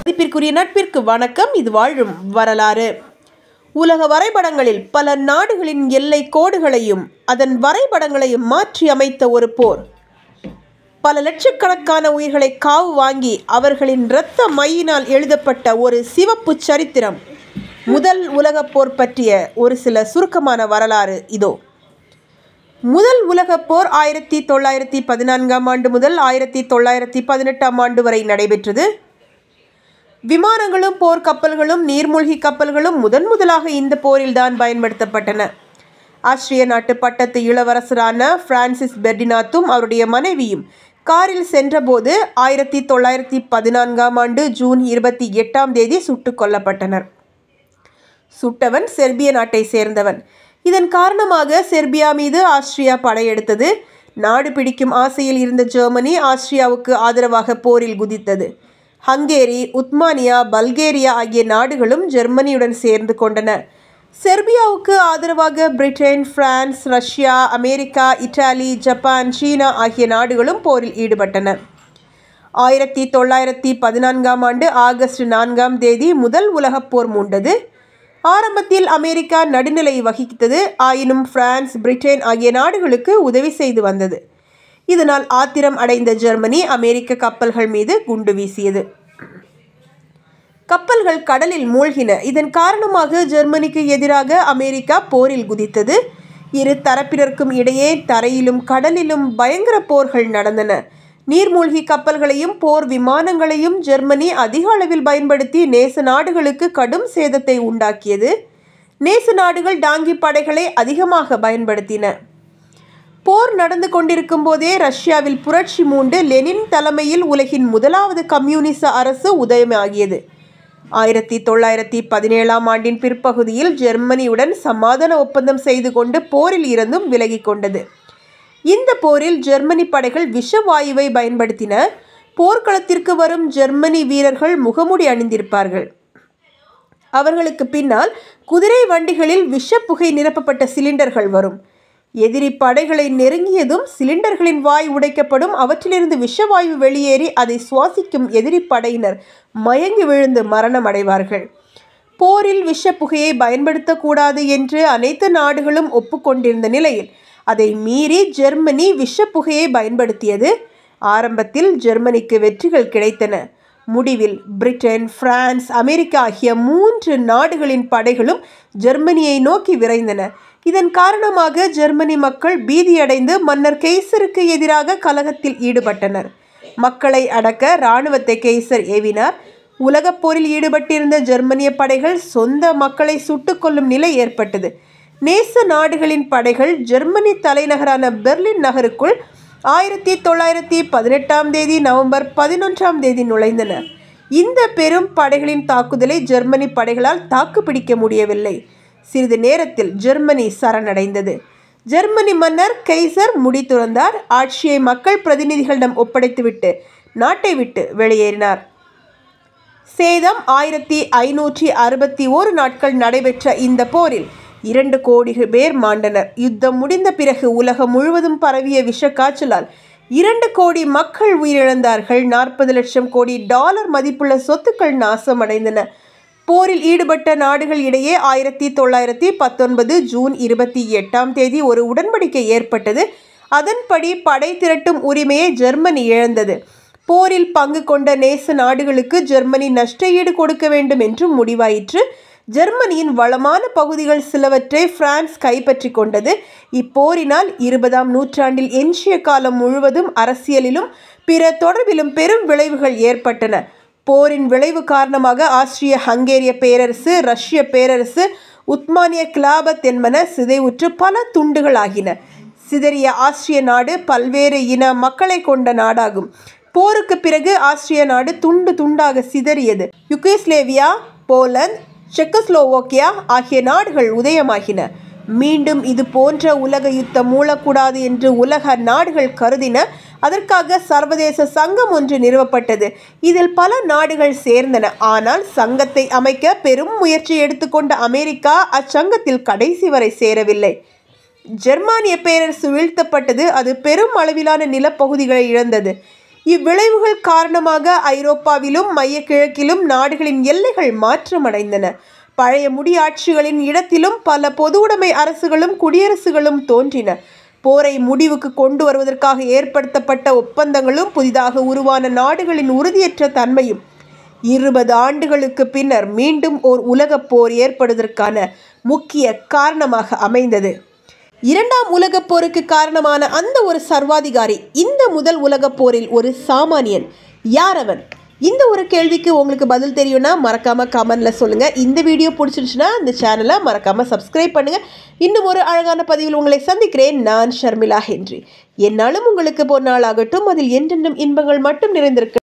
மதிப்பிற்குரிய நட்பிற்கு வணக்கம். இது வாழும் வரலாறு. உலக வரைபடங்களில் பல நாடுகளின் எல்லை கோடுகளையும் அதன் வரைபடங்களையும் மாற்றி அமைத்த ஒரு போர். பல லட்சக்கணக்கான உயிர்களை காவு வாங்கி அவர்களின் இரத்த மையினால் எழுதப்பட்ட ஒரு சிவப்பு சரித்திரம். முதல் உலகப் போர் பற்றிய ஒரு சில சுருக்கமான வரலாறு இதோ. முதல் உலகப் போர் 1914ஆம் ஆண்டு முதல் 1918ஆம் ஆண்டு வரை நடைபெற்றது. விமானங்களும் போர்க்கப்பல்களும் நீர்மூழ்கி கப்பல்களும் முதலாக இந்த போரில்தான் பயன்படுத்தப்பட்டன. ஆஸ்திரிய நாட்டு பட்டத்து இளவரசரான பிரான்சிஸ் பெர்டினாத்தும் அவருடைய மனைவியும் காரில் சென்றபோது 1914ஆம் ஆண்டு ஜூன் 28ஆம் தேதி சுட்டுக் கொல்லப்பட்டனர். சுட்டவன் செர்பிய நாட்டை சேர்ந்தவன். இதன் காரணமாக செர்பியா மீது ஆஸ்திரியா படையெடுத்தது. நாடு பிடிக்கும் ஆசையில் இருந்த ஜெர்மனி ஆஸ்திரியாவுக்கு ஆதரவாக போரில் குதித்தது. ஹங்கேரி, உத்மானியா, பல்கேரியா ஆகிய நாடுகளும் ஜெர்மனியுடன் சேர்ந்து கொண்டன. செர்பியாவுக்கு ஆதரவாக Britain, France, Russia, America, Italy, Japan, China ஆகிய நாடுகளும் போரில் ஈடுபட்டன. 1914ஆம் ஆண்டு ஆகஸ்ட் 4ஆம் தேதி முதல் உலகப் போர் மூண்டது. ஆரம்பத்தில் அமெரிக்கா நடுநிலை வகித்தது. ஆயினும் பிரான்ஸ், பிரிட்டன் ஆகிய நாடுகளுக்கு உதவி செய்து வந்தது. இதனால் ஆத்திரம் அடைந்த ஜெர்மனி அமெரிக்க கப்பல்கள் மீது குண்டு வீசியது. கப்பல்கள் கடலில் மூழ்கின. இதன் காரணமாக ஜெர்மனிக்கு எதிராக அமெரிக்கா போரில் குதித்தது. இரு தரப்பினருக்கும் இடையே தரையிலும் கடலிலும் பயங்கர போர்கள் நடந்தன. நீர்மூழ்கி கப்பல்களையும் போர் விமானங்களையும் ஜெர்மனி அதிக அளவில் பயன்படுத்தி நேச நாடுகளுக்கு கடும் சேதத்தை உண்டாக்கியது. நேச நாடுகள் டாங்கி படைகளை அதிகமாக பயன்படுத்தின. போர் நடந்து கொண்டிருக்கும் போதே ரஷ்யாவில் புரட்சி மூண்டு லெனின் தலைமையில் உலகின் முதலாவது கம்யூனிச அரசு உதயமாகியது. 1917ஆம் ஆண்டின் பிற்பகுதியில் ஜெர்மனியுடன் சமாதான ஒப்பந்தம் செய்து கொண்டு போரில் இருந்தும் விலகி கொண்டது. இந்த போரில் ஜெர்மனி படைகள் விஷவாயுவை பயன்படுத்தின. போர்க்களத்திற்கு வரும் ஜெர்மனி வீரர்கள் முகமூடி அணிந்திருப்பார்கள். அவர்களுக்கு பின்னால் குதிரை வண்டிகளில் விஷப்புகை நிரப்பப்பட்ட சிலிண்டர்கள் வரும். எதிரி படைகளை நெருங்கியதும் சிலிண்டர்களின் வாய் உடைக்கப்படும். அவற்றிலிருந்து விஷவாயு வெளியேறி அதை சுவாசிக்கும் எதிரி படையினர் மயங்கி விழுந்து மரணம் அடைவார்கள். போரில் விஷப்புகையை பயன்படுத்தக்கூடாது என்று அனைத்து நாடுகளும் ஒப்புக்கொண்டிருந்த நிலையில் அதை மீறி ஜெர்மனி விஷப்புகையை பயன்படுத்தியது. ஆரம்பத்தில் ஜெர்மனிக்கு வெற்றிகள் கிடைத்தன. முடிவில் பிரிட்டன், பிரான்ஸ், அமெரிக்கா ஆகிய 3 நாடுகளின் படைகளும் ஜெர்மனியை நோக்கி விரைந்தன. இதன் காரணமாக ஜெர்மனி மக்கள் பீதியடைந்து மன்னர் கெய்சருக்கு எதிராக கலகத்தில் ஈடுபட்டனர். மக்களை அடக்க இராணுவத்தை கெய்சர் ஏவினார். உலகப் போரில் ஈடுபட்டிருந்த ஜெர்மனிய படைகள் சொந்த மக்களை சுட்டுக் கொல்லும் நிலை ஏற்பட்டது. நேச நாடுகளின் படைகள் ஜெர்மனி தலைநகரான பெர்லின் நகருக்குள் 1918ஆம் தேதி நவம்பர் 11ஆம் தேதி நுழைந்தன. இந்த பெரும் படைகளின் தாக்குதலை ஜெர்மனி படைகளால் தாக்குப்பிடிக்க முடியவில்லை. சிறிது நேரத்தில் ஜெர்மனி சரணடைந்தது. ஜெர்மனி மன்னர் கெய்சர் முடி துறந்தார். ஆட்சியை மக்கள் பிரதிநிதிகளிடம் ஒப்படைத்துவிட்டு நாட்டை விட்டு வெளியேறினார். சேதம் 1561 நாட்கள் நடைபெற்ற இந்த போரில் 2 கோடி பேர் மாண்டனர். யுத்தம் முடிந்த பிறகு உலகம் முழுவதும் பரவிய விஷ காய்ச்சலால் 2 கோடி மக்கள் உயிரிழந்தார்கள். 40 லட்சம் கோடி டாலர் மதிப்புள்ள சொத்துக்கள் நாசமடைந்தன. போரில் ஈடுபட்ட நாடுகள் இடையே 1919 ஜூன் 28ஆம் தேதி ஒரு உடன்படிக்கை ஏற்பட்டது. அதன்படி படை திரட்டும் உரிமையை ஜெர்மனி இழந்தது. போரில் பங்கு கொண்ட நேச நாடுகளுக்கு ஜெர்மனி நஷ்டஈடு கொடுக்க வேண்டும் என்றும் முடிவாயிற்று. ஜெர்மனியின் வளமான பகுதிகள் சிலவற்றை பிரான்ஸ் கைப்பற்றி கொண்டது. இப்போரினால் 20ஆம் நூற்றாண்டில் எஞ்சிய காலம் முழுவதும் அரசியலிலும் பிற தொடர்பிலும் பெரும் விளைவுகள் ஏற்பட்டன. போரின் விளைவு காரணமாக ஆஸ்திரிய ஹங்கேரிய பேரரசு, ரஷ்ய பேரரசு, உத்மானிய கிலாபத் என்பன சிதைவுற்று பல துண்டுகள் ஆகின. சிதறிய ஆஸ்திரிய நாடு பல்வேறு இன மக்களை கொண்ட நாடாகும். போருக்கு பிறகு ஆஸ்திரிய நாடு துண்டு துண்டாக சிதறியது. யுகோஸ்லேவியா, போலந்து, செக்கோஸ்லோவாக்கியா ஆகிய நாடுகள் உதயமாகின. மீண்டும் இது போன்ற உலக யுத்தம் மூளக்கூடாது என்று உலக நாடுகள் கருதின. அதற்காக சர்வதேச சங்கம் ஒன்று நிறுவப்பட்டது. இதில் பல நாடுகள் சேர்ந்தன. ஆனால் சங்கத்தை அமைக்க பெரும் முயற்சி எடுத்துக்கொண்ட அமெரிக்கா அச்சங்கத்தில் கடைசி வரை சேரவில்லை. ஜெர்மானிய பேரரசு வீழ்த்தப்பட்டது. அது பெரும் அளவிலான நிலப்பகுதிகளை இழந்தது. இவ்விளைவுகள் காரணமாக ஐரோப்பாவிலும் மைய கிழக்கிலும் நாடுகளின் எல்லைகள் மாற்றமடைந்தன. பழைய முடியாட்சிகளின் இடத்திலும் பல பொதுவுடைமை அரசுகளும் குடியரசுகளும் தோன்றின. போரை முடிவுக்கு கொண்டு வருவதற்காக ஏற்படுத்தப்பட்ட ஒப்பந்தங்களும் புதிதாக உருவான நாடுகளின் உறுதியற்ற தன்மையும் 20 ஆண்டுகளுக்கு பின்னர் மீண்டும் ஓர் உலகப் போர் ஏற்படுவதற்கான முக்கிய காரணமாக அமைந்தது. இரண்டாம் உலகப் போருக்கு காரணமான அந்த ஒரு சர்வாதிகாரி இந்த முதல் உலகப் போரில் ஒரு சாமானியன். யார் அவன்? இந்த ஒரு கேள்விக்கு உங்களுக்கு பதில் தெரியும்னா மறக்காமல் கமெண்டில் சொல்லுங்கள். இந்த வீடியோ பிடிச்சிருச்சுன்னா இந்த சேனலை மறக்காமல் சப்ஸ்கிரைப் பண்ணுங்கள். இன்னும் ஒரு அழகான பதிவில் உங்களை சந்திக்கிறேன். நான் ஷர்மிளா ஹென்றி. என்னாலும் உங்களுக்கு பொன்னாளாகட்டும். அதில் என்றென்றும் இன்பங்கள் மட்டும் நிறைந்திருக்க